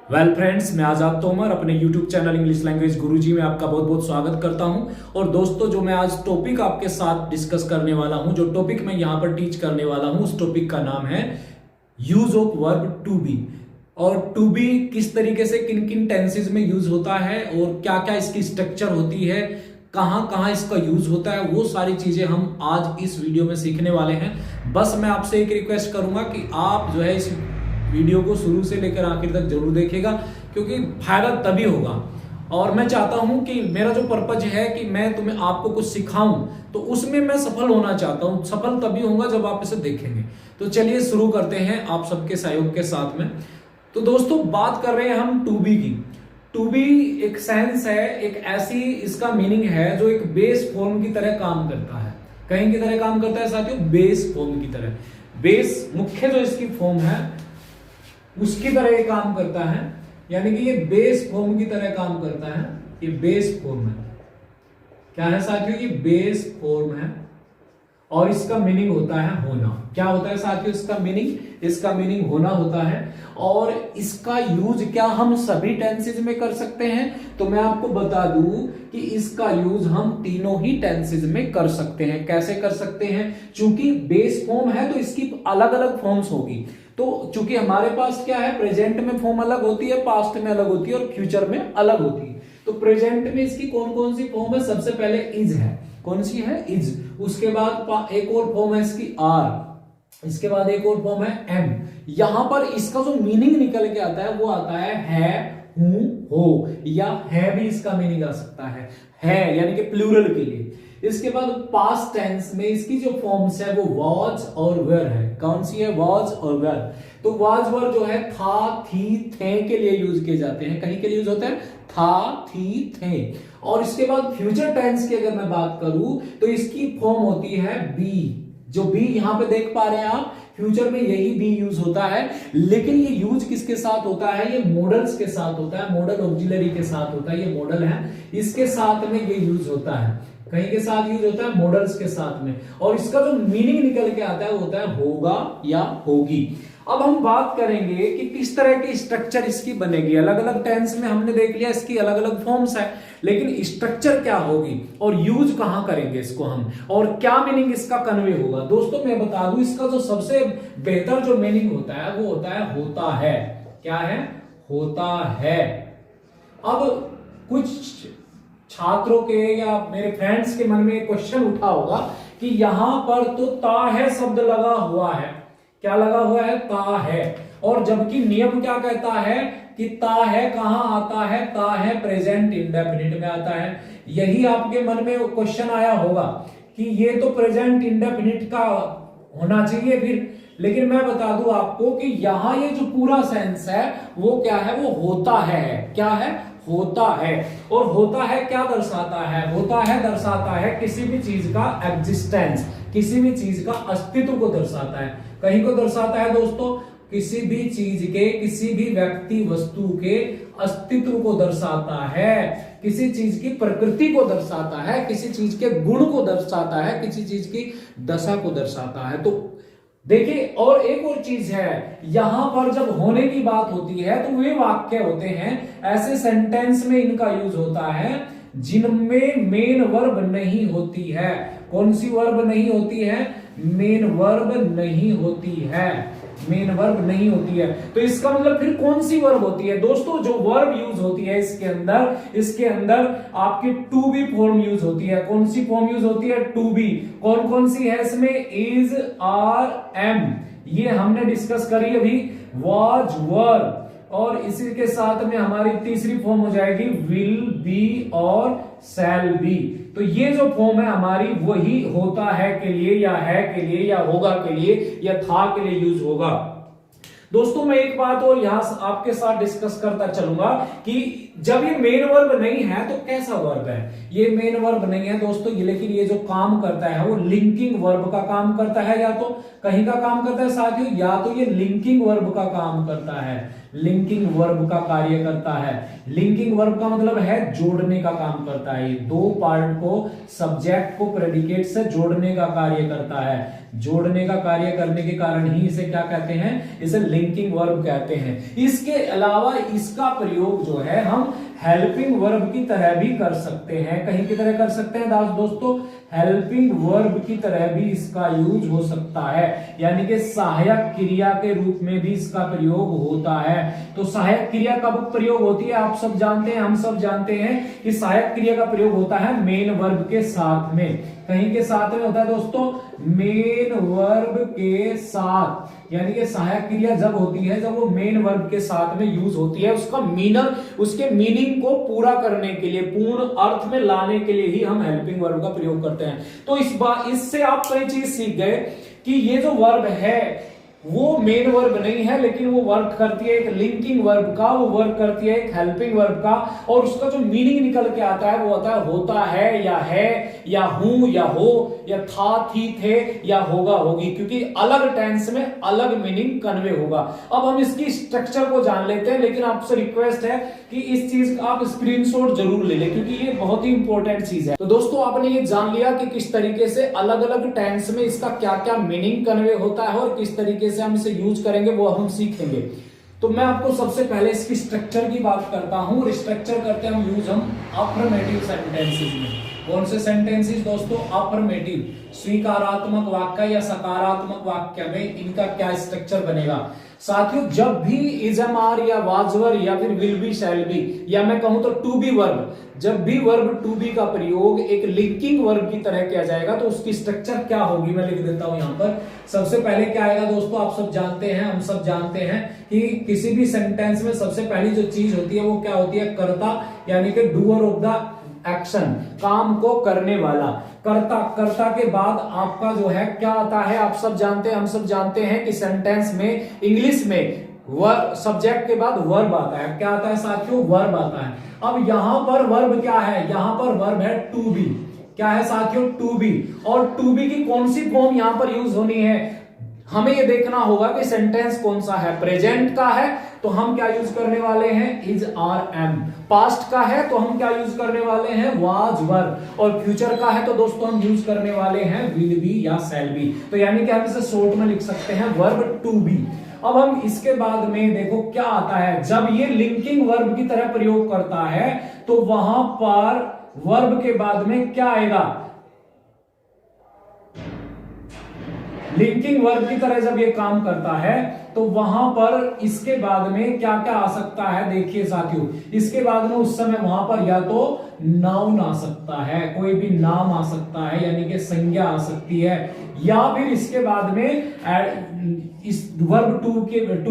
Friends, मैं आजाद तोमर अपने YouTube channel English language गुरुजी में आपका बहुत बहुत स्वागत करता हूं। और दोस्तों, जो मैं आज टॉपिक आपके साथ डिस्कस करने वाला हूं, जो टॉपिक मैं यहां पर टीच करने वाला हूं, उस टॉपिक का नाम है use of verb to be. और टू बी किस तरीके से किन किन टेंसेज में यूज होता है और क्या क्या इसकी स्ट्रक्चर होती है, कहां कहां इसका यूज होता है, वो सारी चीजें हम आज इस वीडियो में सीखने वाले हैं। बस मैं आपसे एक रिक्वेस्ट करूंगा कि आप जो है इस वीडियो को शुरू से लेकर आखिर तक जरूर देखिएगा, क्योंकि फायदा तभी होगा। और मैं चाहता हूं कि मेरा जो पर्पज है कि मैं तुम्हें आपको कुछ सिखाऊं, तो उसमें मैं सफल होना चाहता हूं। सफल तभी होगा जब आप इसे देखेंगे। तो चलिए शुरू करते हैं आप सबके सहयोग के साथ में। तो दोस्तों, बात कर रहे हैं हम टू बी की। टू बी एक सेंस है, एक ऐसी इसका मीनिंग है जो एक बेस फॉर्म की तरह काम करता है। कहीं की तरह काम करता है साथियों, बेस फॉर्म की तरह। बेस मुख्य जो इसकी फॉर्म है उसकी तरह ये काम करता है, यानी कि ये बेस फॉर्म की तरह काम करता है। ये बेस फॉर्म है। क्या है साथियों? ये बेस फॉर्म है और इसका मीनिंग होता है होना। क्या होता है साथियों इसका मीनिंग? इसका मीनिंग होना होता है। और इसका यूज क्या हम सभी टेंसेज में कर सकते हैं? तो मैं आपको बता दूं कि इसका यूज हम तीनों ही टेंसेज में कर सकते हैं। कैसे कर सकते हैं? चूंकि बेस फॉर्म है तो इसकी अलग अलग फॉर्म्स होगी। तो चूंकि हमारे पास क्या है, प्रेजेंट में फॉर्म अलग होती है, पास्ट में अलग होती है और फ्यूचर में अलग होती है। तो प्रेजेंट में इसकी कौन कौन सी फॉर्म है? सबसे पहले इज है। कौन सी है? इज। उसके बाद एक और फॉर्म है इसकी आर। इसके बाद एक और फॉर्म है एम। यहां पर इसका जो मीनिंग निकल के आता है वो आता है हूं, हो, या है भी इसका मीनिंग आ सकता है यानी कि प्लूरल के लिए। इसके बाद पास्ट टेंस में इसकी जो फॉर्म्स है वो वॉज और वेर है। कौन सी है? वॉज और वेर। तो वॉज वर जो है था, थी, थे के लिए यूज किए जाते हैं। कहीं के लिए यूज होता है? था, थी, थे। और इसके बाद फ्यूचर टेंस की अगर मैं बात करूं तो इसकी फॉर्म होती है बी। जो बी यहां पे देख पा रहे हैं आप, फ्यूचर में यही बी यूज होता है। लेकिन ये यूज किसके साथ होता है? ये मॉडल्स के साथ होता है। मॉडल ऑक्सिलरी के साथ होता है। ये मॉडल है, इसके साथ में ये यूज होता है। कहीं के साथ यूज होता है? मॉडल्स के साथ में। और इसका जो मीनिंग निकल के आता है वो होता है होगा या होगी। अब हम बात करेंगे कि किस तरह की स्ट्रक्चर इसकी बनेगी। अलग अलग टेंस में हमने देख लिया इसकी अलग अलग फॉर्म्स है, लेकिन स्ट्रक्चर क्या होगी और यूज कहां करेंगे इसको हम, और क्या मीनिंग इसका कन्वे होगा। दोस्तों, मैं बता दूं इसका जो सबसे बेहतर जो मीनिंग होता है वो होता है होता है। क्या है? होता है। अब कुछ छात्रों के या मेरे फ्रेंड्स के मन में एक क्वेश्चन उठा होगा कि यहां पर तो ता है शब्द लगा हुआ है। क्या लगा हुआ है? ता है। और जबकि नियम क्या कहता है कि ता है कहां आता है? ता है प्रेजेंट इंडेफिनिट में आता है। यही आपके मन में क्वेश्चन आया होगा कि ये तो प्रेजेंट इंडेफिनिट का होना चाहिए फिर। लेकिन मैं बता दूं आपको कि यहां ये जो पूरा सेंस है वो क्या है? वो होता है। क्या है? होता है। और होता है क्या दर्शाता है? होता है दर्शाता है किसी भी चीज का एग्जिस्टेंस, किसी भी चीज का अस्तित्व को दर्शाता है। कहीं को दर्शाता है दोस्तों? किसी भी चीज के, किसी भी व्यक्ति वस्तु के अस्तित्व को दर्शाता है, किसी चीज की प्रकृति को दर्शाता है, किसी चीज के गुण को दर्शाता है, किसी चीज की दशा को दर्शाता है। तो देखिए, और एक और चीज है, यहां पर जब होने की बात होती है तो वे वाक्य होते हैं, ऐसे सेंटेंस में इनका यूज होता है जिनमें मेन वर्ब नहीं होती है। कौन सी वर्ब नहीं होती है? मेन वर्ब नहीं होती है। मेन वर्ब नहीं होती है। तो इसका मतलब फिर कौन सी वर्ब होती है? दोस्तों, जो वर्ब यूज होती है इसके अंदर आपकी टू बी फॉर्म यूज होती है। कौन सी फॉर्म यूज होती है? To be. कौन कौन सी है इसमें? Is, are, am. ये हमने डिस्कस करी अभी। वॉज, वर, और इसी के साथ में हमारी तीसरी फॉर्म हो जाएगी विल, बी और शैल बी। तो ये जो फॉर्म है हमारी वही होता है के लिए या है के लिए या होगा के लिए या था के लिए यूज होगा। दोस्तों, मैं एक बात और यहां आपके साथ डिस्कस करता चलूंगा कि जब ये मेन वर्ब नहीं है तो कैसा वर्ब है? ये मेन वर्ब नहीं है दोस्तों, लेकिन ये जो काम करता है वो लिंकिंग वर्ब का काम करता है। या तो कहीं का काम करता है साथियों, या तो ये लिंकिंग वर्ब का काम करता है। लिंकिंग वर्ब का कार्य करता है। लिंकिंग वर्ब का मतलब है जोड़ने का काम करता है। ये दो पार्ट को, सब्जेक्ट को प्रेडिकेट से जोड़ने का कार्य करता है। जोड़ने का कार्य करने के कारण ही इसे क्या कहते हैं, इसे लिंकिंग वर्ब कहते हैं। इसके अलावा इसका प्रयोग जो है हम हेल्पिंग वर्ब की तरह भी कर सकते हैं। कहीं की तरह कर सकते हैं दोस्तों, हेल्पिंग वर्ब की तरह भी इसका यूज हो सकता है, यानी कि सहायक क्रिया के रूप में भी इसका प्रयोग होता है। तो सहायक क्रिया कब प्रयोग होती है, आप सब जानते हैं, हम सब जानते हैं कि सहायक क्रिया का प्रयोग होता है मेन वर्ब के साथ में। कहीं के साथ में होता है दोस्तों, मेन वर्ब के साथ, यानी कि सहायक क्रिया जब होती है जब वो मेन वर्ब के साथ में यूज होती है, उसके मीनिंग को पूरा करने के लिए, पूर्ण अर्थ में लाने के लिए ही हम हेल्पिंग वर्ब का प्रयोग करते हैं। तो इससे आप कई चीज सीख गए कि ये जो वर्ब है वो मेन वर्ब नहीं है, लेकिन वो वर्क करती है एक लिंकिंग वर्ब का, वो वर्क करती है एक हेल्पिंग वर्ब का, और उसका जो मीनिंग निकल के आता है वो होता है या हूं या हो या था थी थे या होगा होगी, क्योंकि अलग टेंस में अलग मीनिंग कन्वे होगा। अब हम इसकी स्ट्रक्चर को जान लेते हैं, लेकिन आपसे रिक्वेस्ट है कि इस चीज का आप स्क्रीनशॉट जरूर ले लें, क्योंकि ये बहुत ही इंपॉर्टेंट चीज है। तो दोस्तों आपने ये जान लिया कि किस तरीके से अलग अलग टेंस में इसका क्या क्या मीनिंग कन्वे होता है और किस तरीके से हम इसे यूज करेंगे वो हम सीखेंगे। तो मैं आपको सबसे पहले इसकी स्ट्रक्चर की बात करता हूं। स्ट्रक्चर करते हैं हम अफर्मेटिव सेंटेंसेस में। कौन से सेंटेंसेस दोस्तों, अफर्मेटिव, स्वीकारात्मक वाक्य या सकारात्मक वाक्य में इनका क्या स्ट्रक्चर बनेगा। साथियों जब भी इज एम आर या वाज वर या फिर विल बी शैल बी या मैं कहूं तो टू बी वर्ब, जब भी वर्ब टू बी का प्रयोग एक लिंकिंग वर्ब की तरह किया जाएगा तो उसकी स्ट्रक्चर क्या होगी, मैं लिख देता हूं यहां पर। सबसे पहले क्या आएगा दोस्तों, आप सब जानते हैं, हम सब जानते हैं कि किसी भी सेंटेंस में सबसे पहली जो चीज होती है वो क्या होती है, कर्ता, यानी कि डूअर ऑफ द एक्शन, काम को करने वाला। कर्ता के बाद आपका जो है क्या आता है, आप सब जानते हैं, हम सब जानते हैं कि सेंटेंस में इंग्लिश में सब्जेक्ट के बाद वर्ब आता है। क्या आता है साथियों, वर्ब आता है। अब यहां पर वर्ब क्या है, यहां पर वर्ब है टू बी। क्या है साथियों, टू बी। और टू बी की कौन सी फॉर्म यहां पर यूज होनी है, हमें ये देखना होगा कि सेंटेंस कौन सा है। प्रेजेंट का है तो हम क्या यूज करने वाले हैं, इज आर एम। पास्ट का है तो हम क्या यूज करने वाले हैं, वाज वर। और फ्यूचर का है तो दोस्तों हम यूज करने वाले हैं विल बी या शैल बी। तो यानी कि हम इसे शॉर्ट में लिख सकते हैं वर्ब टू बी। अब हम इसके बाद में देखो क्या आता है, जब ये लिंकिंग वर्ब की तरह प्रयोग करता है तो वहां पर वर्ब के बाद में क्या आएगा, लिंकिंग वर्ब की तरह जब ये काम करता है तो वहां पर इसके बाद में क्या क्या आ सकता है, देखिए साथियों, इसके बाद में उस समय वहां पर या तो नाउन आ सकता है, कोई भी नाम आ सकता है, यानी कि संज्ञा आ सकती है, या फिर इसके बाद में इस वर्ब टू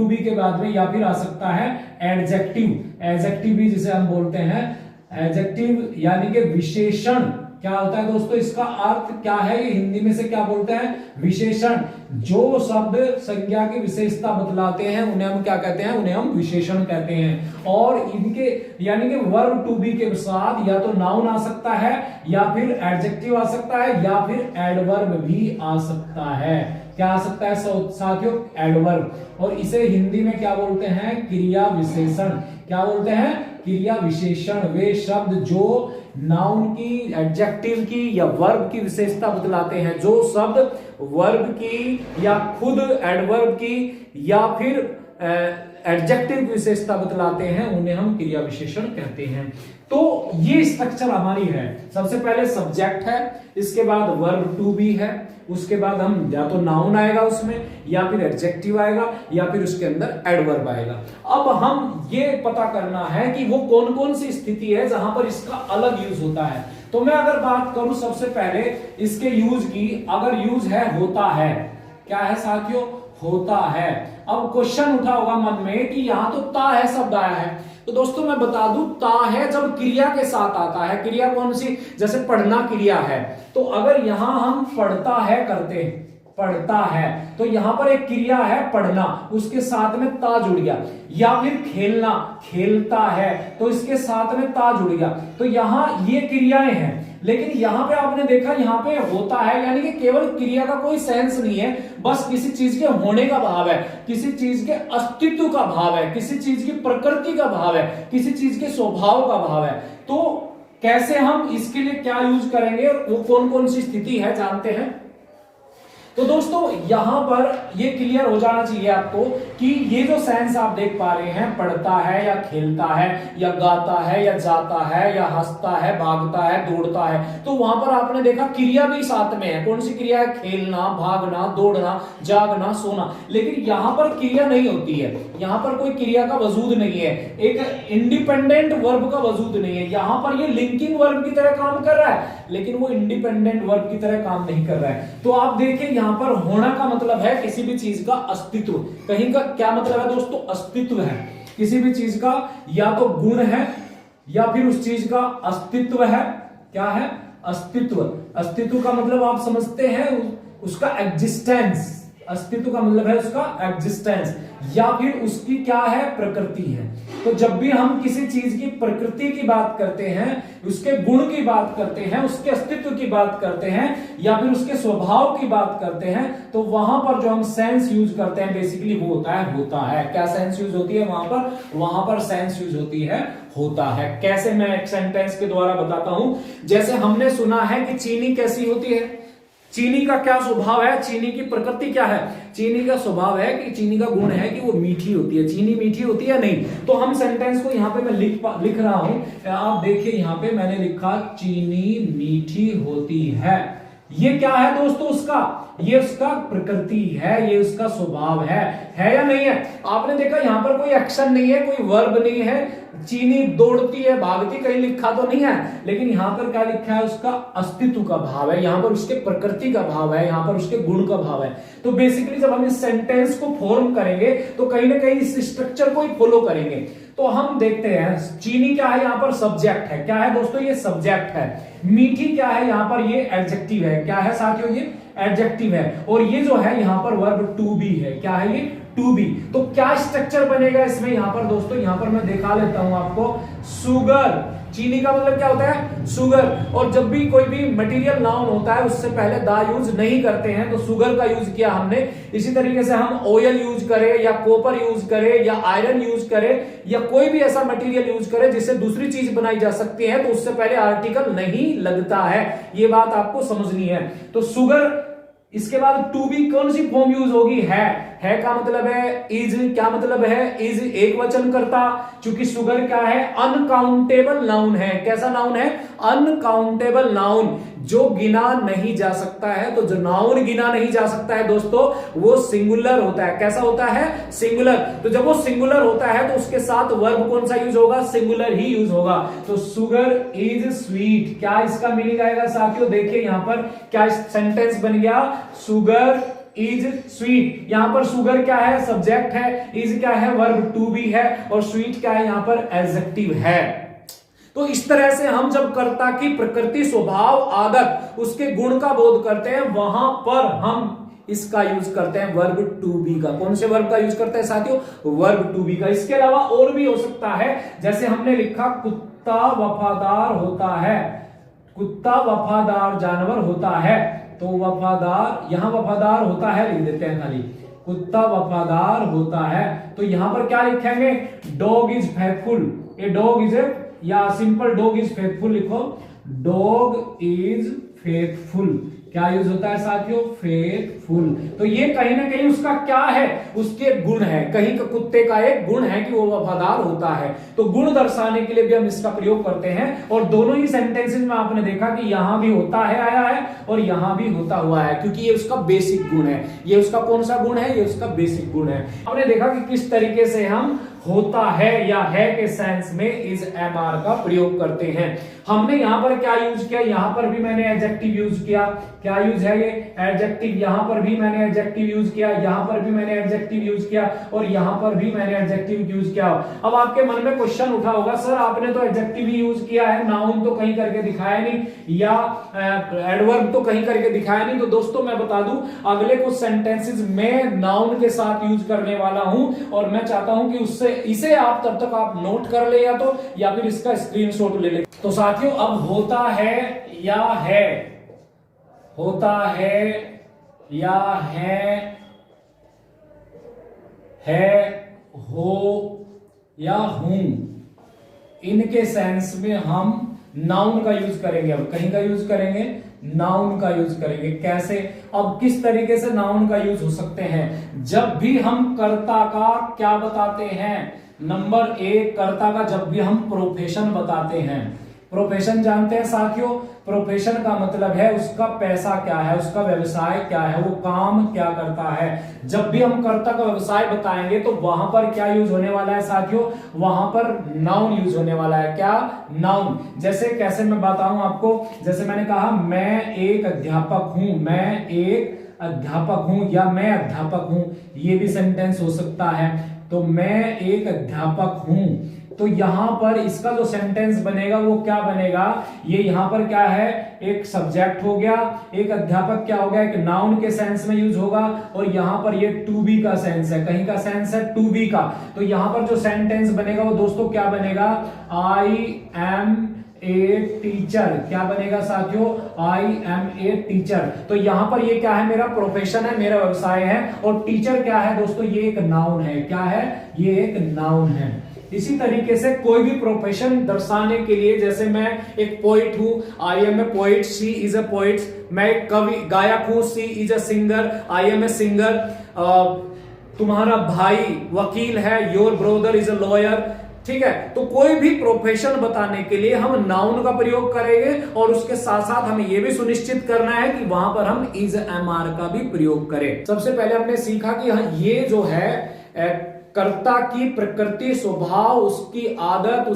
बी के बाद में या फिर आ सकता है एडजेक्टिव भी जिसे हम बोलते हैं एडजेक्टिव, यानी कि विशेषण। क्या होता है दोस्तों, इसका अर्थ क्या है, ये हिंदी में से क्या बोलते हैं, विशेषण। जो शब्द संज्ञा की विशेषता बतलाते हैं उन्हें हम क्या कहते हैं, उन्हें हम विशेषण कहते हैं। और इनके यानी कि वर्ब टू बी के साथ या तो नाउन आ सकता है या फिर एडजेक्टिव आ सकता है या फिर एडवर्ब भी आ सकता है। क्या आ सकता है साथियों, एडवर्ब। और इसे हिंदी में क्या बोलते हैं, क्रिया विशेषण। क्या बोलते हैं, क्रिया विशेषण। वे शब्द जो नाउन की, एडजेक्टिव की या वर्ब की विशेषता बतलाते हैं, जो शब्द वर्ब की या खुद एडवर्ब की या फिर एडजेक्टिव की विशेषता बतलाते हैं, उन्हें हम क्रिया विशेषण कहते हैं। तो ये स्ट्रक्चर हमारी है। सबसे पहले सब्जेक्ट है, इसके बाद वर्ब टू बी है, उसके बाद हम या तो नाउन आएगा उसमें या फिर एडजेक्टिव आएगा या फिर उसके अंदर एडवर्ब आएगा। अब हम ये पता करना है कि वो कौन कौन सी स्थिति है जहां पर इसका अलग यूज होता है। तो मैं अगर बात करूं सबसे पहले इसके यूज की, अगर यूज है होता है, क्या है साथियों, होता है। अब क्वेश्चन उठा होगा मन में कि यहां तो ता है शब्द आया है, तो दोस्तों मैं बता दूं ता है जब क्रिया के साथ आता है। क्रिया कौन सी, जैसे पढ़ना क्रिया है, तो अगर यहां हम पढ़ता है करते हैं, पढ़ता है, तो यहां पर एक क्रिया है पढ़ना, उसके साथ में ता जुड़ गया। या फिर खेलना, खेलता है, तो इसके साथ में ता जुड़ गया। तो यहां ये क्रियाएं हैं, लेकिन यहां पे आपने देखा यहां पे होता है, यानी कि केवल क्रिया का कोई सेंस नहीं है, बस किसी चीज के होने का भाव है, किसी चीज के अस्तित्व का भाव है, किसी चीज की प्रकृति का भाव है, किसी चीज के स्वभाव का भाव है। तो कैसे हम इसके लिए क्या यूज करेंगे, वो कौन कौन सी स्थिति है जानते हैं। तो दोस्तों यहां पर ये क्लियर हो जाना चाहिए आपको कि ये जो सेंस आप देख पा रहे हैं, पढ़ता है या खेलता है या गाता है या जाता है या हंसता है, भागता है, दौड़ता है, तो वहां पर आपने देखा क्रिया भी साथ में है। कौन सी क्रिया है? खेलना, भागना, दौड़ना, जागना, सोना। लेकिन यहां पर क्रिया नहीं होती है, यहां पर कोई क्रिया का वजूद नहीं है, एक इंडिपेंडेंट वर्ब का वजूद नहीं है। यहां पर ये लिंकिंग वर्ब की तरह काम कर रहा है, लेकिन वो इंडिपेंडेंट वर्ब की तरह काम नहीं कर रहा है। तो आप देखिए यहां पर होना का मतलब है किसी भी चीज का अस्तित्व। कहीं का क्या मतलब है दोस्तों? अस्तित्व है। किसी भी चीज का या तो गुण है या फिर उस चीज का अस्तित्व है। क्या है? अस्तित्व। अस्तित्व का मतलब आप समझते हैं उसका एग्जिस्टेंस। अस्तित्व का मतलब है उसका एग्जिस्टेंस, या फिर उसकी क्या है? प्रकृति है। तो जब भी हम किसी चीज की प्रकृति की बात करते हैं, उसके गुण की बात करते हैं, उसके अस्तित्व की बात करते हैं, या फिर उसके स्वभाव की बात करते हैं, तो वहां पर जो हम सेंस यूज करते हैं बेसिकली वो होता है। क्या सेंस यूज होती है वहां पर सेंस यूज होती है, होता है। कैसे? मैं एक सेंटेंस के द्वारा बताता हूं। जैसे हमने सुना है कि चीनी कैसी होती है, चीनी का क्या स्वभाव है, चीनी की प्रकृति क्या है? चीनी का स्वभाव है कि चीनी का गुण है कि वो मीठी होती है। चीनी मीठी होती है नहीं? तो हम सेंटेंस को यहां पे मैं लिख रहा हूं, आप देखिए यहां पे मैंने लिखा चीनी मीठी होती है। ये क्या है दोस्तों? उसका ये उसका प्रकृति है, ये उसका स्वभाव है या नहीं है? आपने देखा यहां पर कोई एक्शन नहीं है, कोई वर्ब नहीं है। चीनी दौड़ती है, भागती, कहीं लिखा तो नहीं है, लेकिन यहां पर क्या लिखा है? उसका अस्तित्व का भाव है, यहां पर उसके प्रकृति का भाव है, यहां पर उसके गुण का भाव है। तो बेसिकली जब हम इस सेंटेंस को फॉर्म करेंगे तो कहीं ना कहीं इस स्ट्रक्चर को ही फॉलो करेंगे। तो हम देखते हैं चीनी क्या है? यहां पर सब्जेक्ट है। क्या है दोस्तों? ये सब्जेक्ट है। मीठी क्या है? यहां पर ये एडजेक्टिव है। क्या है साथियों? ये एडजेक्टिव है। और ये जो है यहां पर वर्ब टू बी है। क्या है ये? To be. तो क्या स्ट्रक्चर बनेगा इसमें? यहां पर दोस्तों यहां पर मैं दिखा लेता हूं आपको। सुगर, चीनी का मतलब क्या होता है? शुगर। और जब भी कोई भी मटेरियल नाउन होता है उससे पहले दा यूज नहीं करते हैं, तो शुगर का यूज किया हमने। इसी तरीके से हम ऑयल यूज करें या कॉपर यूज करें या आयरन यूज करें या कोई भी ऐसा मटेरियल यूज करें जिससे दूसरी चीज बनाई जा सकती है, तो उससे पहले आर्टिकल नहीं लगता है। ये बात आपको समझनी है। तो शुगर, इसके बाद टू बी कौन सी फॉर्म यूज होगी? है का मतलब है इज। क्या मतलब है? इज एक वचन करता, क्योंकि शुगर क्या है? अनकाउंटेबल नाउन है। कैसा नाउन है? अनकाउंटेबल नाउन, जो गिना नहीं जा सकता है। तो जो नाउन गिना नहीं जा सकता है दोस्तों वो सिंगुलर होता है। कैसा होता है? सिंगुलर। तो जब वो सिंगुलर होता है तो उसके साथ वर्ब कौन सा यूज होगा? सिंगुलर ही यूज होगा। तो शुगर इज स्वीट, क्या इसका मीनिंग आएगा साथियों? देखिए यहां पर क्या सेंटेंस बन गया? Sugar is sweet. यहां पर शुगर क्या है? सब्जेक्ट है। इज क्या है? वर्ब टू बी है। और स्वीट क्या है? यहां पर एडजेक्टिव है। तो इस तरह से हम जब कर्ता की प्रकृति, स्वभाव, आदत, उसके गुण का बोध करते हैं, वहां पर हम इसका यूज करते हैं वर्ब टू बी का। कौन से वर्ब का यूज करते हैं साथियों? वर्ब टू बी का। इसके अलावा और भी हो सकता है, जैसे हमने लिखा कुत्ता वफादार होता है। कुत्ता वफादार जानवर होता है, तो वफादार, यहां वफादार होता है लिख देते हैं खाली। कुत्ता वफादार होता है, तो यहां पर क्या लिखेंगे? Dog is faithful. A dog is, या सिंपल डॉग इज फेथफुल लिखो। Dog is faithful. क्या यूज होता है साथियों? फेथफुल। तो ये कहीं ना कहीं उसका क्या है? उसके गुण है। कहीं का कुत्ते का एक गुण है कि वो वफादार होता है। तो गुण दर्शाने के लिए भी हम इसका प्रयोग करते हैं। और दोनों ही सेंटेंसेस में आपने देखा कि यहां भी होता है आया है और यहां भी होता हुआ है, क्योंकि ये उसका बेसिक गुण है। ये उसका कौन सा गुण है? ये उसका बेसिक गुण है। आपने देखा कि किस तरीके से हम होता है या है के सेंस में इज एमआर का प्रयोग करते हैं। हमने यहां पर क्या यूज किया? यहां पर भी मैंने एडजेक्टिव यूज किया। क्या यूज है? ये एडजेक्टिव। यहां पर भी मैंने एडजेक्टिव यूज किया, यहां पर भी मैंने एडजेक्टिव यूज किया और यहां पर भी मैंने एडजेक्टिव यूज किया। अब आपके मन में क्वेश्चन उठा होगा, सर आपने तो एडजेक्टिव ही यूज किया है, नाउन तो कहीं करके दिखाया नहीं, या एडवर्ब तो कहीं करके दिखाया नहीं। तो दोस्तों मैं बता दूं, अगले कुछ सेंटेंसेस में नाउन के साथ यूज करने वाला हूं और मैं चाहता हूं कि उससे इसे आप तब तक आप नोट कर ले या फिर इसका स्क्रीनशॉट ले ले। तो साथियों अब होता है या है, होता है या है, हो या हूं, इनके सेंस में हम नाउन का यूज करेंगे। अब कहीं का यूज करेंगे, नाउन का यूज करेंगे। कैसे, अब किस तरीके से नाउन का यूज हो सकते हैं? जब भी हम कर्ता का क्या बताते हैं, नंबर एक, कर्ता का जब भी हम प्रोफेशन बताते हैं। प्रोफेशन जानते हैं साथियों, प्रोफेशन का मतलब है उसका पैसा क्या है, उसका व्यवसाय क्या है, वो काम क्या करता है। जब भी हम कर्ता का व्यवसाय बताएंगे तो वहां पर क्या यूज होने वाला है साथियों, वहां पर नाउन यूज होने वाला है। क्या, नाउन। जैसे कैसे मैं बताऊं आपको, जैसे मैंने कहा मैं एक अध्यापक हूं, मैं एक अध्यापक हूं या मैं अध्यापक हूं, ये भी सेंटेंस हो सकता है। तो मैं एक अध्यापक हूं, तो यहां पर इसका जो सेंटेंस बनेगा वो क्या बनेगा, ये यहां पर क्या है, एक सब्जेक्ट हो गया, एक अध्यापक क्या हो गया, एक नाउन के सेंस में यूज होगा, और यहां पर ये टू बी का सेंस है, कहीं का सेंस है, टू बी का। तो यहां पर जो सेंटेंस बनेगा वो दोस्तों क्या बनेगा, आई एम ए टीचर। क्या बनेगा साथियों, आई एम ए टीचर। तो यहां पर ये क्या है, मेरा प्रोफेशन है, मेरा व्यवसाय है, और टीचर क्या है दोस्तों, ये एक नाउन है। क्या है, ये एक नाउन है। इसी तरीके से कोई भी प्रोफेशन दर्शाने के लिए, जैसे मैं एक पोइट हूं, I am a poet, she is a poet. मैं एक कवि गायक हूं, she is a singer, I am a singer. तुम्हारा भाई वकील है, your brother is a lawyer. ठीक है, तो कोई भी प्रोफेशन बताने के लिए हम नाउन का प्रयोग करेंगे, और उसके साथ साथ हमें यह भी सुनिश्चित करना है कि वहां पर हम इज एम आर का भी प्रयोग करें। सबसे पहले हमने सीखा कि ये जो है कर्ता की प्रकृति, स्वभाव, उसकी आदत,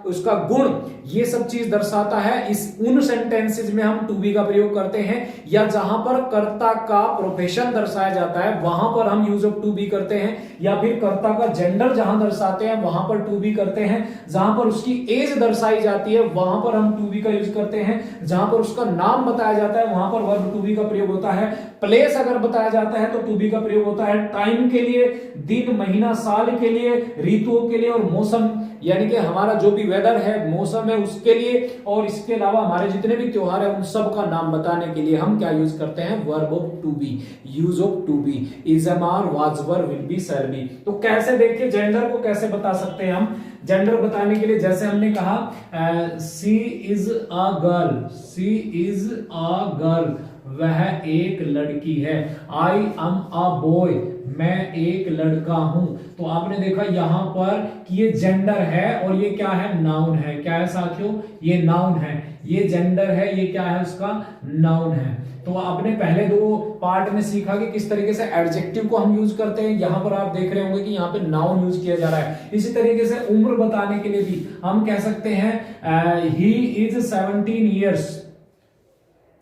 उसका गुण, ये सब चीज दर्शाता है। इस उन सेंटेंसेस में हम टू बी का प्रयोग करते हैं, या जहां पर कर्ता का प्रोफेशन दर्शाया जाता है वहां पर हम यूज ऑफ टू बी करते हैं, या फिर कर्ता का जेंडर जहां दर्शाते हैं वहां पर टू बी करते हैं। जहां पर उसकी एज दर्शाई जाती है वहां पर हम टू बी का यूज करते हैं। जहां पर उसका नाम बताया जाता है वहां पर वर्ब टू बी का प्रयोग होता है। प्लेस अगर बताया जाता है तो टू बी का प्रयोग होता है। टाइम के लिए, दिन, महीना, साल के लिए, ऋतुओं के लिए, और मौसम यानी कि हमारा जो भी वेदर है, मौसम है, उसके लिए, और इसके अलावा हमारे जितने भी त्योहार है उन सब का नाम बताने के लिए हम क्या यूज करते हैं, verb of to be, use of to be, is am are, was were, will be, shall be. तो कैसे, देखिए जेंडर को कैसे बता सकते हैं हम। जेंडर बताने के लिए जैसे हमने कहा she is a girl, she is a girl, वह एक लड़की है। आई एम अ बॉय, मैं एक लड़का हूं। तो आपने देखा यहां पर कि ये जेंडर है और ये क्या है, नाउन है। क्या है साथियों, ये नाउन है, ये जेंडर है, ये क्या है, उसका नाउन है। तो आपने पहले दो पार्ट में सीखा कि किस तरीके से एडजेक्टिव को हम यूज करते हैं। यहां पर आप देख रहे होंगे कि यहाँ पे नाउन यूज किया जा रहा है। इसी तरीके से उम्र बताने के लिए भी हम कह सकते हैं he is 17 years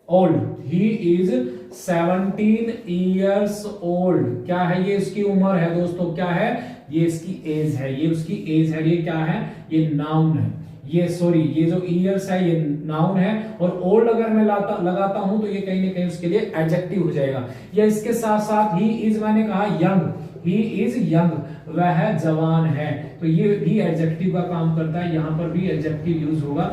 old, he is 17 years old। क्या है, ये इसकी उम्र है दोस्तों। क्या है, ये इसकी एज है, ये उसकी एज है। ये क्या है, ये नाउन है। ये सॉरी, ये जो ईयर्स है ये नाउन है, और ओल्ड अगर मैं लगाता हूं तो ये कहीं ना कहीं उसके लिए एडजेक्टिव हो जाएगा। या इसके साथ साथ ही इज, मैंने कहा यंग, ही इज यंग, वह जवान है, तो ये भी एडजेक्टिव का काम करता है। यहां पर भी एडजेक्टिव यूज होगा।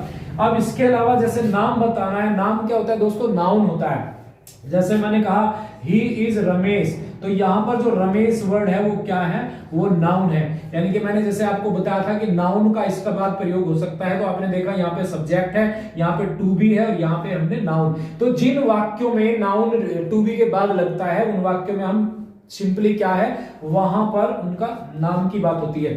अब इसके अलावा जैसे नाम बताना है, नाम क्या होता है दोस्तों, नाउन होता है। जैसे मैंने कहा ही इज रमेश, तो यहां पर जो रमेश वर्ड है वो क्या है, वो नाउन है। यानी कि मैंने जैसे आपको बताया था कि नाउन का इसका बाद प्रयोग हो सकता है। तो आपने देखा यहाँ पे सब्जेक्ट है, यहाँ पे टू बी है, और यहाँ पे हमने नाउन। तो जिन वाक्यों में नाउन टू बी के बाद लगता है उन वाक्यों में हम सिंपली क्या है, वहां पर उनका नाम की बात होती है।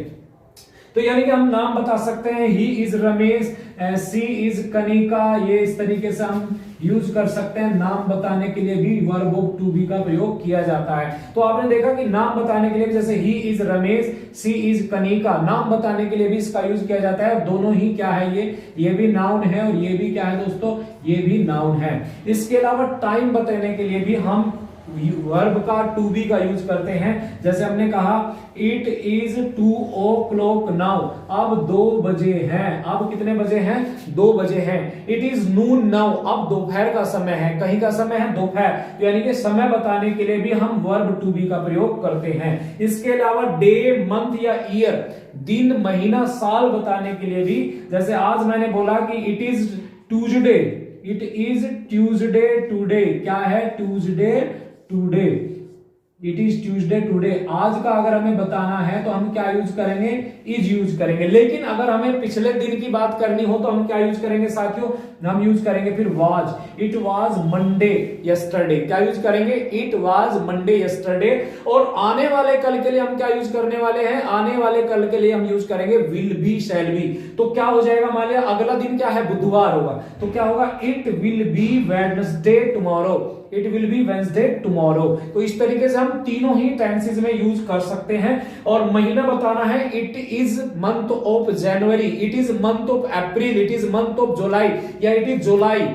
तो यानी कि हम नाम बता सकते हैं, he is Ramesh, she is Kanika, ये इस तरीके से हम यूज कर सकते हैं। नाम बताने के लिए भी वर्ब ऑफ टू बी का प्रयोग किया जाता है। तो आपने देखा कि नाम बताने के लिए भी जैसे he is Ramesh, she is Kanika, नाम बताने के लिए भी इसका यूज किया जाता है। दोनों ही क्या है, ये भी नाउन है और ये भी क्या है दोस्तों, ये भी नाउन है। इसके अलावा टाइम बताने के लिए भी हम वर्ब का टू बी का यूज करते हैं। जैसे हमने कहा इट इज 2 o'clock नाउ, अब 2 बजे हैं। अब कितने बजे हैं? 2 बजे हैं। इट इज नून नाउ, अब दोपहर का समय है। कहीं का समय है? दोपहर। तो यानी कि समय बताने के लिए भी हम वर्ब टू बी का प्रयोग करते हैं। इसके अलावा डे, मंथ या ईयर, दिन, महीना, साल बताने के लिए भी, जैसे आज मैंने बोला कि it is Tuesday, it is Tuesday today. क्या है? Tuesday today, it is Tuesday today. आज का अगर हमें बताना है तो हम क्या यूज करेंगे? इज यूज करेंगे। लेकिन अगर हमें पिछले दिन की बात करनी हो तो हम क्या यूज करेंगे साथियों? हम यूज करेंगे फिर was. It was Monday yesterday. क्या यूज करेंगे? It was Monday yesterday. और आने वाले कल के लिए हम क्या यूज करने वाले हैं? आने वाले कल के लिए हम यूज करेंगे विल बी, शैल बी। तो क्या हो जाएगा? मान लिया अगला दिन क्या है? बुधवार होगा, तो क्या होगा? It will be Wednesday tomorrow, it will be Wednesday tomorrow. तो इस तरीके से हम तीनों ही टेंसेस में यूज कर सकते हैं। और महीना बताना है, it is month of January, it is month of April, it is month of July, या इट इज जुलाई।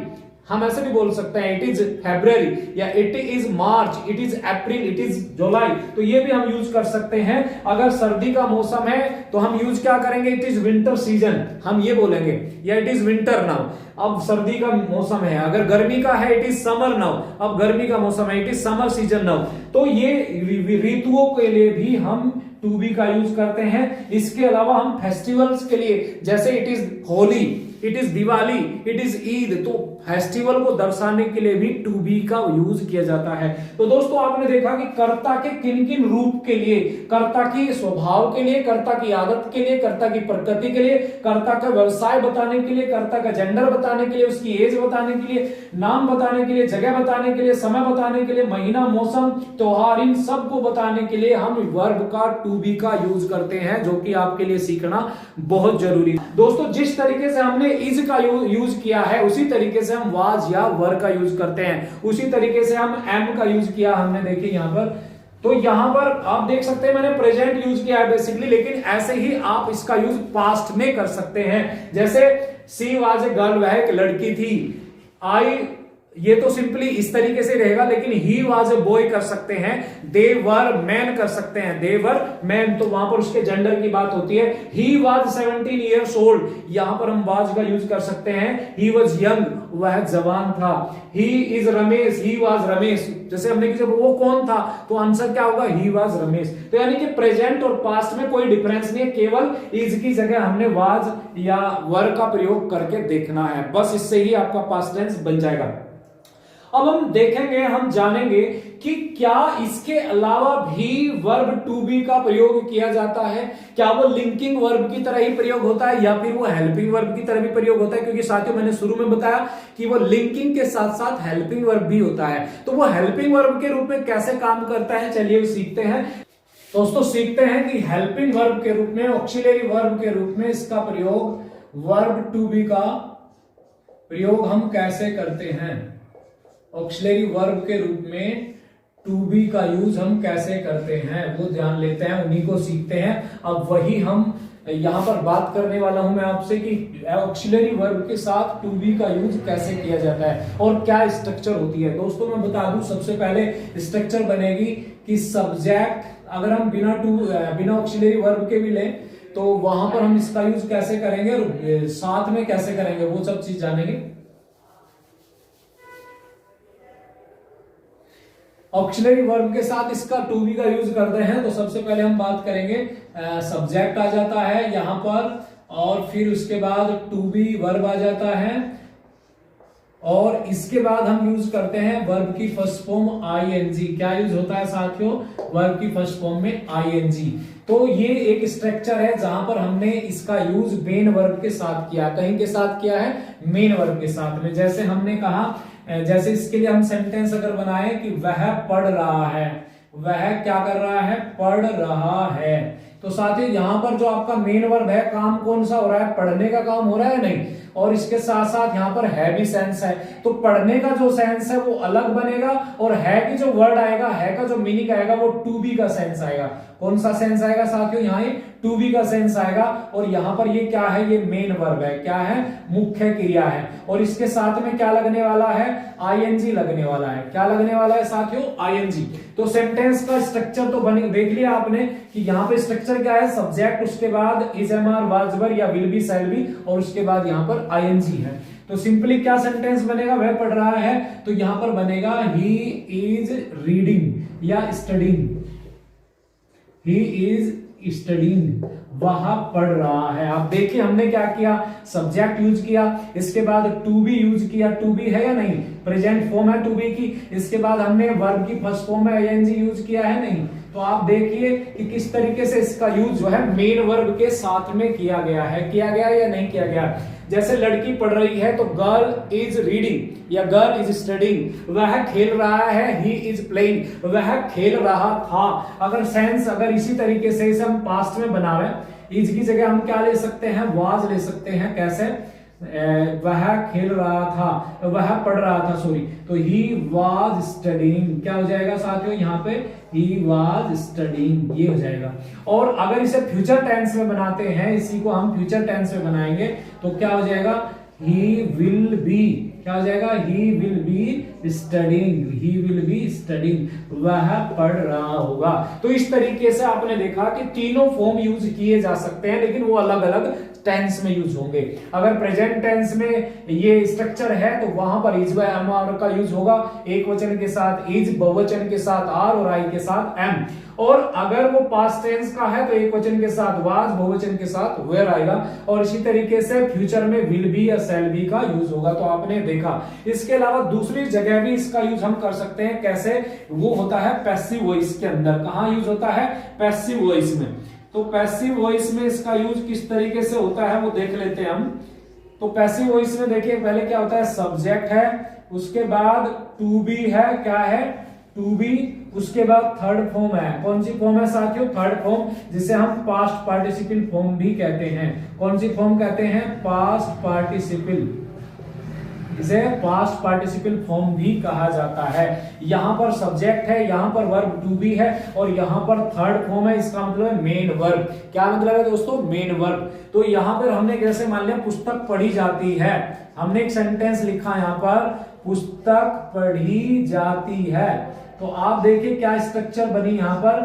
हम ऐसे भी बोल सकते हैं, इट इज फरवरी, या it is March, it is April, it is July. तो ये भी हम यूज कर सकते हैं। अगर सर्दी का मौसम है तो हम यूज क्या करेंगे? इट इज विंटर सीजन, हम ये बोलेंगे, या इट इज विंटर नाउ, अब सर्दी का मौसम है। अगर गर्मी का है, इट इज समर नाउ, अब गर्मी का मौसम है, it is summer season now. तो ये ऋतुओं के लिए भी हम टू बी का यूज करते हैं। इसके अलावा हम फेस्टिवल्स के लिए, जैसे it is Holi, it is Diwali, it is Eid, तो फेस्टिवल को दर्शाने के लिए भी टू बी का यूज किया जाता है। तो दोस्तों आपने देखा कि कर्ता के किन किन रूप के लिए, कर्ता की स्वभाव के लिए, कर्ता की आदत के लिए, कर्ता की प्रकृति के लिए, कर्ता का व्यवसाय बताने के लिए, कर्ता का जेंडर बताने के लिए, उसकी एज बताने के लिए, नाम बताने के लिए, जगह बताने के लिए, समय बताने के लिए, महीना, मौसम, त्योहार, इन सब को बताने के लिए हम वर्ब का टू बी का यूज करते हैं, जो कि आपके लिए सीखना बहुत जरूरी है। दोस्तों जिस तरीके से हमने इज का यूज किया है, उसी तरीके से हम वाज या वर का यूज करते हैं। उसी तरीके से हम एम का यूज किया हमने, देखिए यहां पर। तो यहां पर आप देख सकते हैं मैंने प्रेजेंट यूज किया है बेसिकली, लेकिन ऐसे ही आप इसका यूज पास्ट में कर सकते हैं। जैसे सी वाज ए गर्ल, वह एक लड़की थी। आई, ये तो सिंपली इस तरीके से रहेगा, लेकिन ही वाज ए बॉय कर सकते हैं। दे वर मैन कर सकते हैं, दे वर मैन, तो वहां पर उसके जेंडर की बात होती है। ही वाज 17 years old, यहां पर हम वाज का यूज कर सकते हैं। ही वाज यंग, वह जवान था। ही is Ramesh, he was Ramesh, जैसे हमने किसी वो कौन था, तो आंसर क्या होगा? He was Ramesh. तो यानी कि प्रेजेंट और पास्ट में कोई डिफरेंस नहीं है, केवल इज की जगह हमने वाज या वर का प्रयोग करके देखना है, बस इससे ही आपका पास्ट टेंस बन जाएगा। अब हम देखेंगे, हम जानेंगे कि क्या इसके अलावा भी वर्ब टू बी का प्रयोग किया जाता है। क्या वो लिंकिंग वर्ब की तरह ही प्रयोग होता है, या फिर वो हेल्पिंग वर्ब की तरह भी प्रयोग होता है? क्योंकि साथियों मैंने शुरू में बताया कि वो लिंकिंग के साथ साथ हेल्पिंग वर्ब भी होता है। तो वो हेल्पिंग वर्ब के रूप में कैसे काम करता है, चलिए सीखते हैं। दोस्तों सीखते हैं कि हेल्पिंग वर्ब के रूप में, ऑक्सिलरी वर्ब के रूप में इसका प्रयोग, वर्ब टू बी का प्रयोग हम कैसे करते हैं। ऑक्सिलरी वर्ब के रूप में टू बी का यूज हम कैसे करते हैं वो ध्यान लेते हैं, उन्हीं को सीखते हैं। अब वही हम यहां पर बात करने वाला हूं मैं आपसे कि ऑक्सिलरी वर्ब के साथ टू बी का यूज कैसे किया जाता है और क्या स्ट्रक्चर होती है। दोस्तों मैं बता दूं, सबसे पहले स्ट्रक्चर बनेगी कि सब्जेक्ट, अगर हम बिना ऑक्सिलरी वर्ब के भी लें तो वहां पर हम इसका यूज कैसे करेंगे और साथ में कैसे करेंगे, वो सब चीज जानेंगे। ऑक्सिलरी वर्ब के साथ इसका टू बी का यूज करते हैं, तो सबसे पहले हम बात करेंगे, सब्जेक्ट आ जाता है यहां पर, और फिर उसके बाद टू बी वर्ब आ जाता है, और इसके बाद हम यूज करते हैं वर्ब की फर्स्ट फॉर्म आईएनजी। क्या यूज होता है साथियों? वर्ब की फर्स्ट फॉर्म में आईएनजी। तो ये एक स्ट्रक्चर है जहां पर हमने इसका यूज मेन वर्ब के साथ किया। कहीं के साथ किया है? मेन वर्ब के साथ में। जैसे हमने कहा, जैसे इसके लिए हम सेंटेंस अगर बनाए कि वह पढ़ रहा है, वह क्या कर रहा है? पढ़ रहा है। तो साथ ही यहां पर जो आपका मेन वर्ब है, काम कौन सा हो रहा है? पढ़ने का काम हो रहा है, नहीं? और इसके साथ साथ यहां पर है भी सेंस है, तो पढ़ने का जो सेंस है वो अलग बनेगा, और है की जो वर्ड आएगा, है का जो मीनिंग आएगा वो टू बी का सेंस आएगा। कौन सा सेंस आएगा साथियों? यहाँ टू बी का सेंस आएगा। और यहां पर ये क्या है, ये मेन वर्ब है, क्या है, मुख्य क्रिया है। और इसके साथ में क्या लगने वाला है, आईएनजी लगने वाला है। क्या लगने वाला है साथियों, आईएनजी। तो सेंटेंस का स्ट्रक्चर तो बने, देख लिया आपने कि यहां पे स्ट्रक्चर क्या है, सब्जेक्ट, उसके बाद इज, एम, आर, वाज, वर या विल बी, शैल बी, और उसके बाद यहां पर आईएनजी है। तो सिंपली क्या सेंटेंस बनेगा, वह पढ़ रहा है, तो यहां पर बनेगा ही इज रीडिंग या स्टडिंग, ही इज स्टडिंग, वह पढ़ रहा है। आप देखिए हमने क्या किया, सब्जेक्ट यूज किया, इसके बाद टू बी यूज किया, टू बी है या नहीं, प्रेजेंट फॉर्म है टू बी की, इसके बाद हमने वर्ब की फर्स्ट फॉर्म में आईएनजी यूज किया है नहीं। तो आप देखिए कि किस तरीके से इसका यूज जो है मेन वर्ब के साथ में किया गया है, किया गया या नहीं किया गया। जैसे लड़की पढ़ रही है तो गर्ल इज रीडिंग या गर्ल इज स्टडिंग, वह खेल रहा है, ही इज प्लेइंग, वह खेल रहा था। अगर सेंस अगर इसी तरीके से इसे हम पास्ट में बनावे, इज की जगह हम क्या ले सकते हैं, वाज ले सकते हैं। कैसे, वह खेल रहा था, वह पढ़ रहा था, सॉरी, तो ही वाज स्टडीइंग, क्या हो जाएगा साथियों यहाँ पे, ही वाज स्टडीइंग, ये हो जाएगा। और अगर इसे फ्यूचर टेंस में बनाते हैं, इसी को हम फ्यूचर टेंस में बनाएंगे तो क्या हो जाएगा, ही विल बी, क्या हो जाएगा, he will be studying, he will be studying, वह पढ़ रहा होगा। तो इस तरीके से आपने देखा कि तीनों फॉर्म यूज किए जा सकते हैं, लेकिन वो अलग अलग टेंस में यूज होंगे। अगर प्रेजेंट टेंस में ये स्ट्रक्चर है तो वहां पर इज व एम आर का यूज होगा, एक वचन के साथ इज, बहुवचन के साथ आर और आई के साथ एम। और अगर वो पास्ट टेंस का है तो एक वचन के साथ वाज, बहुवचन के साथ वेयर आएगा। और इसी तरीके से फ्यूचर में विल बी या शैल बी का यूज होगा। तो आपने देखा, इसके अलावा दूसरी जगह भी इसका यूज हम कर सकते हैं। कैसे, वो होता है पैसिव वॉइस के अंदर। कहां यूज होता है, पैसिव वॉइस में। तो पैसिव वॉइस में इसका यूज किस तरीके से होता है वो देख लेते हैं हम। तो पैसिव वॉइस में देखिए पहले क्या होता है, सब्जेक्ट है, उसके बाद टू बी है, क्या है, टू बी, उसके बाद थर्ड फॉर्म है। कौन सी फॉर्म है साथियों, थर्ड फॉर्म, जिसे हम पास्ट पार्टिसिपल फॉर्म भी कहते हैं। कौन सी फॉर्म कहते हैं, पास्ट पार्टिसिपल, इसे पास्ट पार्टिसिपल फॉर्म भी कहा जाता है। यहां पर सब्जेक्ट है, यहां पर वर्ब टू बी है और यहां पर थर्ड फॉर्म है। इसका मतलब है मेन वर्ब। क्या मतलब है दोस्तों, मेन वर्ब। तो यहां पर हमने कैसे मान लिया, पुस्तक पढ़ी जाती है, हमने एक सेंटेंस लिखा यहां पर, पुस्तक पढ़ी जाती है। तो आप देखिए क्या स्ट्रक्चर बनी यहां पर,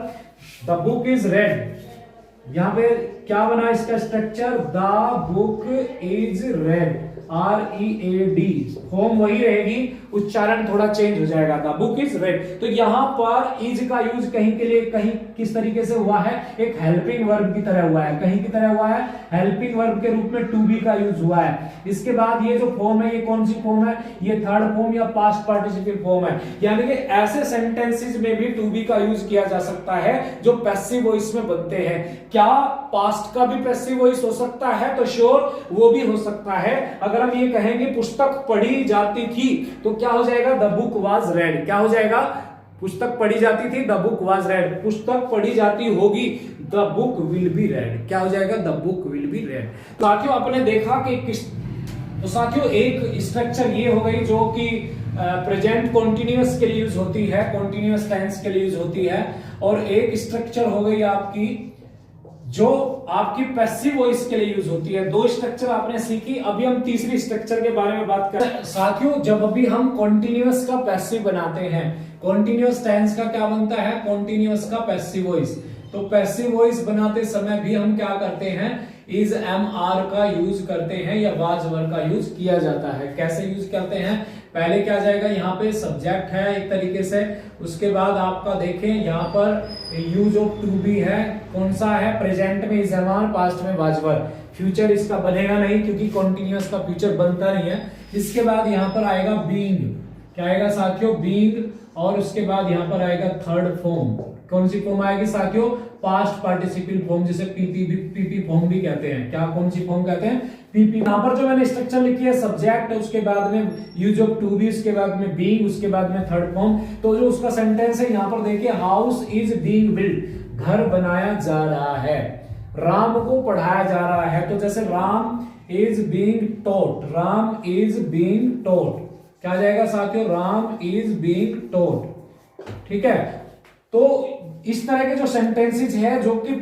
द बुक इज रेड। यहां पे क्या बना इसका structure, the book is red, READ, form वही रहेगी, उच्चारण थोड़ा चेंज हो जाएगा, द बुक इज रेड। तो यहां पर इज का यूज कहीं के लिए, कहीं किस तरीके से हुआ है, एक हेल्पिंग वर्ब की तरह हुआ है। कहीं की तरह हुआ है, हेल्पिंग वर्ब के रूप में टू बी का यूज हुआ है। इसके बाद ये जो फॉर्म है, ये कौन सी फॉर्म है, ये थर्ड फॉर्म या पास्ट पार्टिसिपल फॉर्म है। यानी कि ऐसे सेंटेंसेस में भी टू बी का यूज किया जा सकता है जो पैसिव वॉइस में बनते हैं। क्या पास्ट का भी पैसिव वॉइस हो सकता है, तो श्योर वो भी हो सकता है। अगर हम ये कहेंगे पुस्तक पढ़ी जाती थी तो क्या हो जाएगा, द बुक वाज रेड। क्या हो जाएगा, पुस्तक पढ़ी जाती थी, द बुक वाज रेड। पुस्तक पढ़ी जाती होगी, the book will be red. क्या हो जाएगा, the book will be red. तो साथियों आपने देखा कि किस, तो साथियों एक स्ट्रक्चर ये हो गई जो कि प्रेजेंट कॉन्टिन्यूअस के लिए यूज होती है, कॉन्टिन्यूअस टेंस के लिए यूज होती है। और एक स्ट्रक्चर हो गई आपकी जो आपकी पैसिव वॉइस के लिए यूज होती है। दो स्ट्रक्चर आपने सीखी। अभी हम तीसरी स्ट्रक्चर के बारे में बात करें। साथियों जब अभी हम कॉन्टिन्यूअस का पैसिव बनाते हैं, कॉन्टिन्यूअस टेंस का क्या बनता है, कॉन्टिन्यूअस का पैसिव वॉइस। तो पैसिव वॉइस बनाते समय भी हम क्या करते हैं, इज, एम, आर का यूज करते हैं या वाज, वर का यूज किया जाता है। कैसे यूज करते हैं, पहले क्या जाएगा, यहाँ पे सब्जेक्ट है एक तरीके से, उसके बाद आपका देखें यहाँ पर यूज ऑफ टू बी है, कौन सा है, प्रेजेंट में इज, एम, आर, पास्ट में वाज, वर। फ्यूचर इसका बनेगा नहीं क्योंकि कॉन्टिन्यूअस का फ्यूचर बनता नहीं है। इसके बाद यहाँ पर आएगा बीइंग, क्या आएगा साथियों, बीइंग। और उसके बाद यहाँ पर आएगा थर्ड फॉर्म। कौन सी फॉर्म आएगी साथियों, पास्ट पार्टिसिपल फॉर्म, जिसे पीपी फॉर्म भी कहते हैं। क्या, कौन सी फॉर्म कहते हैं, पीपी। यहाँ पर जो मैंने स्ट्रक्चर लिखी है, सब्जेक्ट, उसके बाद में यूज ऑफ टू बी, उसके बाद में बीइंग, उसके बाद में थर्ड फॉर्म। तो जो उसका सेंटेंस है यहाँ पर देखिए, हाउस इज बीइंग बिल्ट, घर बनाया जा रहा है, राम को पढ़ाया जा रहा है। तो जैसे Ram is being taught, Ram is being taught, क्या जाएगा साथियों, राम इज बीइंग टॉट। ठीक है। तो इस तरह के जो सेंटेंसेस है जो कि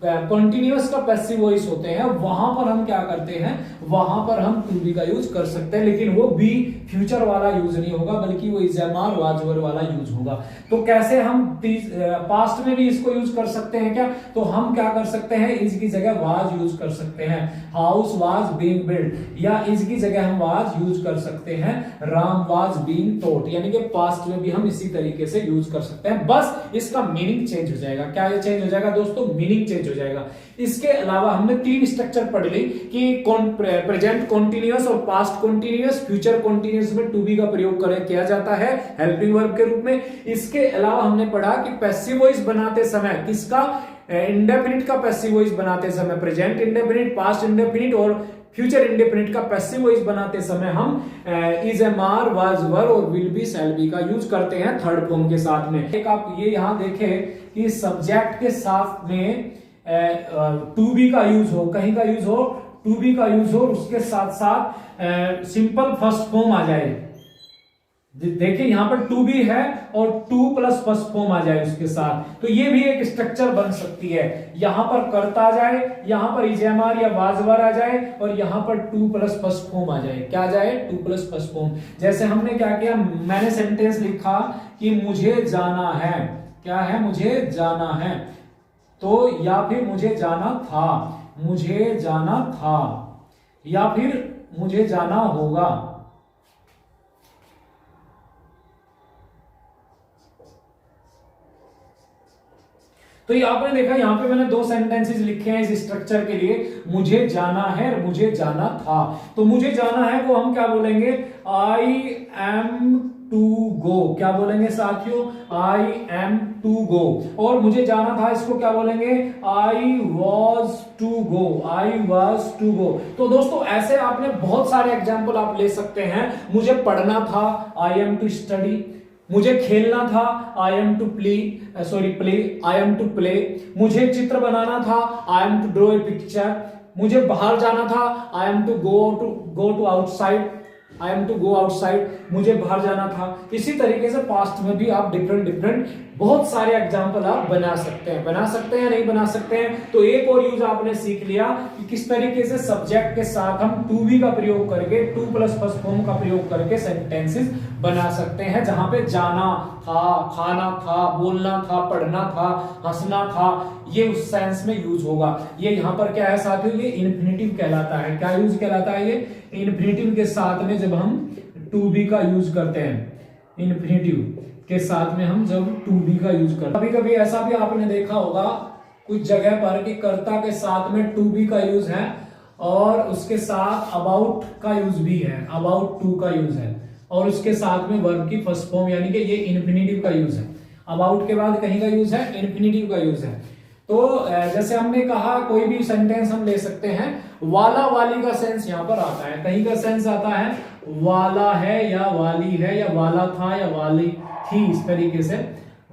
कॉन्टिन्यूअस का पैसिव वॉइस होते हैं, वहां पर हम क्या करते हैं, वहां पर हम टू बी का यूज कर सकते हैं, लेकिन वो बी फ्यूचर वाला यूज नहीं होगा, बल्कि वो is am are was were वाला यूज होगा। तो कैसे हम पास्ट में भी इसको यूज कर सकते हैं क्या, तो हम क्या कर सकते हैं, इज की जगह वाज यूज कर सकते हैं, हाउस वाज बीइंग बिल्ड, या इज की जगह हम वाज यूज कर सकते हैं, राम वाज बीइंग टॉट, यानी कि पास्ट में भी हम इसी तरीके से यूज कर सकते हैं, बस इसका मीनिंग चेंज हो जाएगा। क्या ये चेंज हो जाएगा दोस्तों, मीनिंग चेंज हो जाएगा। इसके अलावा हमने 3 स्ट्रक्चर पढ़ ली कि प्रेजेंट कॉन्टिन्यूअस और पास्ट कॉन्टिन्यूअस, फ्यूचर कॉन्टिन्यूअस में टू बी का प्रयोग किया जाता है हेल्पिंग वर्ब के रूप में। इसके अलावा हमने पढ़ा कि पैसिव वॉइस बनाते समय किसका, इंडेफिनिट का पैसिव वॉइस बनाते समय, प्रेजेंट इंडेफिनिट, पास्ट इंडेफिनिट और फ्यूचर इंडेफिनिट का पैसिव वॉइस बनाते समय हम is am are was were और विल बी शैल बी का यूज करते हैं थर्ड फॉर्म के साथ में। एक आप ये यहां देखें कि सब्जेक्ट के साथ में टू बी का यूज हो, कहीं का यूज हो, टू बी का यूज हो, उसके साथ साथ सिंपल फर्स्ट फॉर्म आ जाए। देखिए यहां पर टू बी है और टू प्लस फर्स्ट फॉर्म आ जाए उसके साथ, तो ये भी एक स्ट्रक्चर बन सकती है। यहां पर करता आ जाए, यहां पर इजेमार या वाजवर आ जाए, और यहां पर टू प्लस फर्स्ट फॉर्म आ जाए। क्या आ जाए, टू प्लस फर्स्ट फॉर्म। जैसे हमने क्या किया, मैंने सेंटेंस लिखा कि मुझे जाना है, क्या है, मुझे जाना है, तो या फिर मुझे जाना था, मुझे जाना था, या फिर मुझे जाना होगा। तो ये आपने देखा, यहां पे मैंने 2 सेंटेंसेस लिखे हैं इस स्ट्रक्चर के लिए, मुझे जाना है और मुझे जाना था। तो मुझे जाना है को हम क्या बोलेंगे, आई एम टू गो, क्या बोलेंगे साथियों, आई एम टू गो। और मुझे जाना था इसको क्या बोलेंगे, I was to go, I was to go. तो दोस्तों ऐसे आपने बहुत सारे एग्जाम्पल आप ले सकते हैं। मुझे पढ़ना था, आई एम टू स्टडी, मुझे खेलना था, I am to play, I am to play, मुझे चित्र बनाना था, I am to draw a picture, मुझे बाहर जाना था, I am to go to outside, I am to go outside, मुझे बाहर जाना था। इसी तरीके से पास्ट में भी आप डिफरेंट बहुत सारे एग्जाम्पल आप बना सकते हैं नहीं बना सकते हैं। तो एक और यूज आपने सीख लिया कि किस तरीके से सब्जेक्ट के साथ हम टू बी का प्रयोग करके, टू प्लस फर्स्ट फॉर्म का प्रयोग करके सेंटेंसेस बना सकते हैं, जहां पे जाना था, खाना था, बोलना था, पढ़ना था, हंसना था, ये उस सेंस में यूज होगा। ये यहां पर क्या है साथियों, ये इन्फिनेटिव कहलाता है। क्या यूज कहलाता है, ये इन्फिनेटिव के साथ में जब हम टू बी का यूज करते हैं, इन्फिनेटिव के साथ में हम जब टू बी का यूज करते हैं। कभी कभी ऐसा भी आपने देखा होगा कुछ जगह पर कि कर्ता के साथ में टू बी का यूज है और उसके साथ अबाउट का यूज भी है, अबाउट टू का यूज है, और उसके साथ में वर्ब की फर्स्ट फॉर्म, यानी कि ये इन्फिनेटिव का यूज है। अबाउट के बाद कहीं का यूज है, इन्फिनेटिव का यूज है। तो जैसे हमने कहा कोई भी सेंटेंस हम ले सकते हैं, वाला वाली का सेंस यहां पर आता है, कहीं का सेंस आता है वाला है या वाली है, या वाला था या वाली थी, इस तरीके से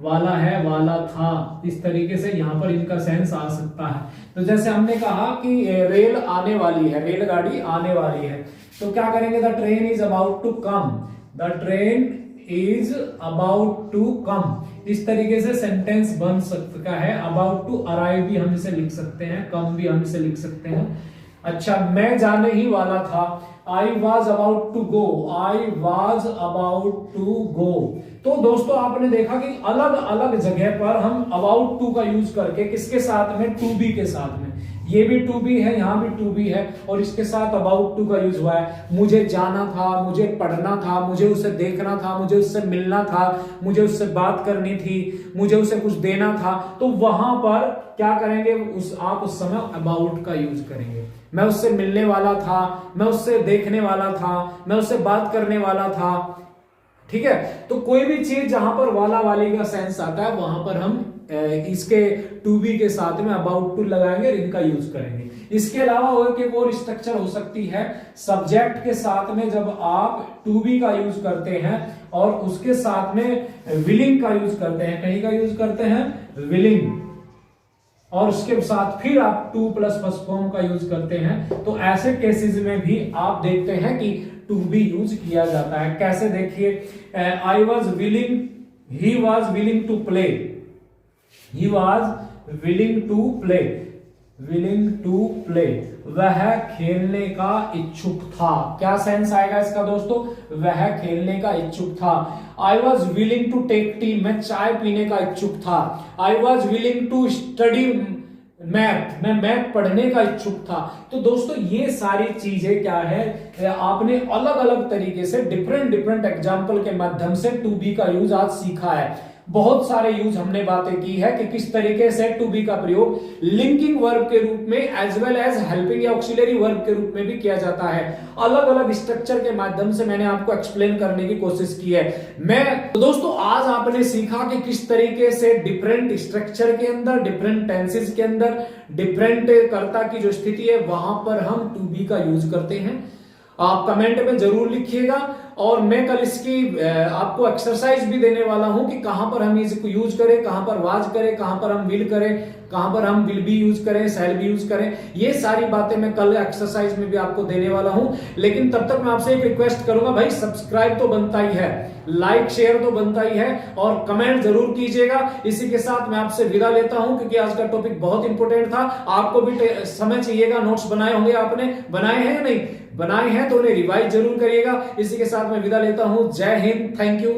वाला है, वाला था, इस तरीके से यहां पर इनका सेंस आ सकता है। तो जैसे हमने कहा कि रेल आने वाली है, रेलगाड़ी आने वाली है, तो क्या करेंगे, the train is about to come, the train is about to come, इस तरीके से सेंटेंस बन सकता है। अबाउट टू अराइव भी हम इसे लिख सकते हैं, कम भी हम इसे लिख सकते हैं। अच्छा, मैं जाने ही वाला था, I was about to go, I was about to go. तो दोस्तों आपने देखा कि अलग अलग जगह पर हम अबाउट टू का यूज करके, किसके साथ में, टू बी के साथ में, ये भी टू बी है, यहां भी टू बी है, और इसके साथ अबाउट टू का यूज हुआ है। मुझे जाना था, मुझे पढ़ना था, मुझे उसे देखना था, मुझे उससे मिलना था, मुझे उससे बात करनी थी, मुझे उसे कुछ देना था, तो वहां पर क्या करेंगे, आप उस समय अबाउट का यूज करेंगे। मैं उससे मिलने वाला था, मैं उससे देखने वाला था, मैं उससे बात करने वाला था, ठीक है। तो कोई भी चीज जहां पर वाला वाली का सेंस आता है, वहां पर हम इसके टू बी के साथ में अबाउट टू लगाएंगे और इनका यूज करेंगे। इसके अलावा एक और स्ट्रक्चर हो सकती है, सब्जेक्ट के साथ में जब आप टू बी का यूज करते हैं और उसके साथ में विलिंग का यूज करते हैं, कहीं का यूज करते हैं, विलिंग, और उसके साथ फिर आप टू प्लस फर्स्ट फॉर्म का यूज करते हैं, तो ऐसे केसेस में भी आप देखते हैं कि टू बी यूज किया जाता है। कैसे, देखिए, I was willing, he was willing to play, he was willing to play, willing to play, वह खेलने का इच्छुक था। क्या सेंस आएगा इसका दोस्तों? वह खेलने का इच्छुक था। I was willing to take tea, मैं चाय पीने का इच्छुक था। I was willing to study math, मैं मैथ पढ़ने का इच्छुक था। तो दोस्तों ये सारी चीजें क्या है, आपने अलग अलग तरीके से डिफरेंट एग्जाम्पल के माध्यम से टू बी का यूज आज सीखा है। बहुत सारे यूज हमने बातें की है कि किस तरीके से टू बी का प्रयोग लिंकिंग वर्ब के रूप में एज वेल एज हेल्पिंग या ऑक्सिलरी वर्ब के रूप में भी किया जाता है। अलग अलग स्ट्रक्चर के माध्यम से मैंने आपको एक्सप्लेन करने की कोशिश की है। तो दोस्तों आज आपने सीखा कि किस तरीके से डिफरेंट स्ट्रक्चर के अंदर, डिफरेंट टेंसेस के अंदर, डिफरेंट कर्ता की जो स्थिति है वहां पर हम टू बी का यूज करते हैं। आप कमेंट में जरूर लिखिएगा और मैं कल इसकी आपको एक्सरसाइज भी देने वाला हूं कि कहां पर हम इसको यूज करें, कहां पर वाज करें, कहां पर हम विल करें, कहां पर हम विल बी यूज करें, शैल बी यूज करें। ये सारी बातें मैं कल एक्सरसाइज में भी आपको देने वाला हूं। लेकिन तब तक मैं आपसे एक रिक्वेस्ट करूंगा, भाई सब्सक्राइब तो बनता ही है, लाइक शेयर तो बनता ही है और कमेंट जरूर कीजिएगा। इसी के साथ मैं आपसे विदा लेता हूं क्योंकि आज का टॉपिक बहुत इंपॉर्टेंट था। आपको भी समय चाहिएगा, नोट्स बनाए होंगे, आपने बनाए हैं या नहीं बनाए हैं तो उन्हें रिवाइज जरूर करिएगा। इसी के साथ मैं विदा लेता हूं। जय हिंद, थैंक यू।